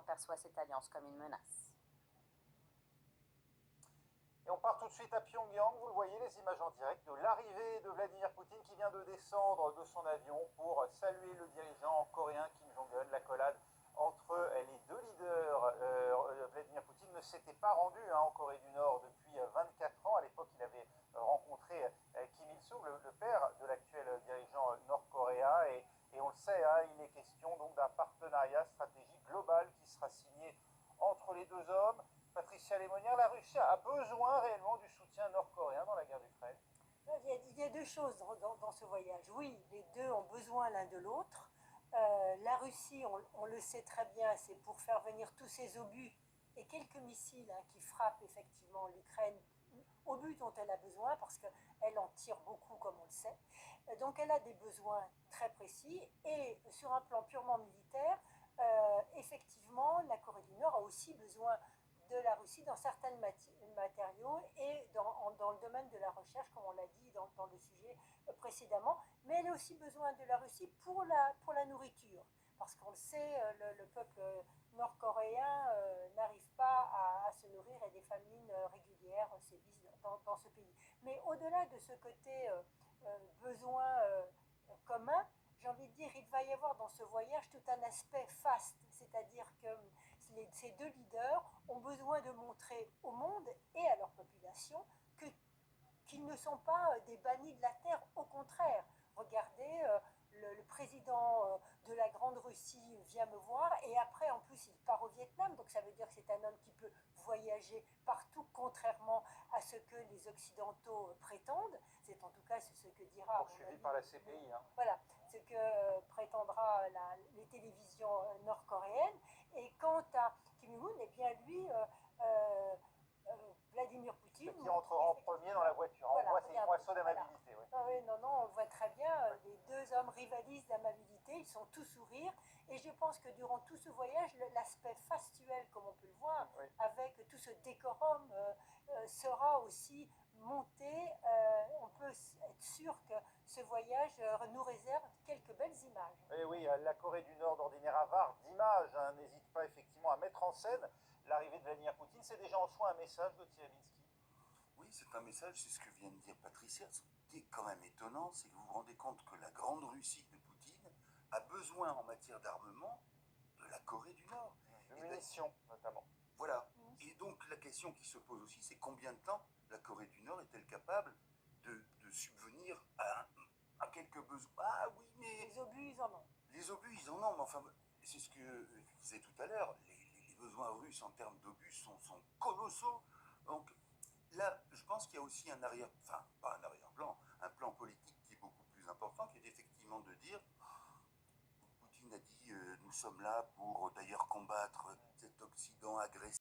perçoit cette alliance comme une menace. Et on part tout de suite à Pyongyang, vous le voyez, les images en direct de l'arrivée de Vladimir Poutine qui vient de descendre de son avion pour saluer le dirigeant coréen Kim Jong-un. L'accolade entre les deux leaders. Vladimir Poutine ne s'était pas rendu en Corée du Nord depuis 24 ans. À l'époque, il avait rencontré Kim Il-sung, le père de l'actuel dirigeant nord-coréen. Et on le sait, il est question donc d'un partenariat stratégique global qui sera signé entre les deux hommes. Patricia Lémonière, la Russie a besoin réellement du soutien nord-coréen dans la guerre d'Ukraine. Il y a deux choses dans ce voyage. Oui, les deux ont besoin l'un de l'autre. La Russie, on le sait très bien, c'est pour faire venir tous ces obus et quelques missiles qui frappent effectivement l'Ukraine, obus dont elle a besoin, parce qu'elle en tire beaucoup, comme on le sait. Donc elle a des besoins très précis. Et sur un plan purement militaire, effectivement, la Corée du Nord a aussi besoin de la Russie dans certains matériaux et dans le domaine de la recherche, comme on l'a dit dans le sujet précédemment. Mais elle a aussi besoin de la Russie pour la nourriture. Parce qu'on le sait, le peuple nord-coréen n'arrive pas à se nourrir et des famines régulières sévissent dans ce pays. Mais au-delà de ce côté besoin commun, j'ai envie de dire, il va y avoir dans ce voyage tout un aspect faste, c'est-à-dire que ces deux leaders ont besoin de montrer au monde et à leur population qu'ils ne sont pas des bannis de la terre, au contraire. Regardez, le président de la Grande Russie vient me voir et après, en plus, il part au Vietnam, donc ça veut dire que c'est un homme qui peut voyager partout, contrairement à ce que les Occidentaux prétendent. C'est en tout cas ce que dira... Poursuivi par la CPI. Voilà, ce que prétendra les télévisions nord-coréennes. Et quant à Kim Jong-un, eh bien lui, Vladimir Poutine... Qui entrera en premier dans la voiture. Voilà, on voit ces moissons d'amabilité. Voilà. Ah oui, non, on voit très bien, les deux hommes rivalisent d'amabilité, ils sont tout sourire. Et je pense que durant tout ce voyage, l'aspect fastuel, comme on peut le voir, avec tout ce décorum, sera aussi monté. On peut être sûr que ce voyage nous réserve quelques belles images. Et oui, la Corée du Nord, d'ordinaire avare d'images, n'hésite pas effectivement à mettre en scène l'arrivée de Vladimir Poutine. C'est déjà en soi un message de Tchaikovsky. Oui, c'est un message, c'est ce que vient de dire Patricia. Ce qui est quand même étonnant, c'est que vous vous rendez compte que la grande Russie de Poutine a besoin en matière d'armement de la Corée du Nord. De munitions, notamment. Voilà. Et donc la question qui se pose aussi, c'est combien de temps la Corée du Nord est-elle capable de subvenir à quelques besoins. Ah oui, mais... Les obus, ils en ont. Les obus, ils en ont, mais enfin, c'est ce que je disais tout à l'heure, les besoins russes en termes d'obus sont colossaux. Donc là, je pense qu'il y a aussi un arrière, enfin, pas un arrière-plan, un plan politique qui est beaucoup plus important, qui est effectivement de dire, Poutine a dit, nous sommes là pour d'ailleurs combattre cet Occident agressif,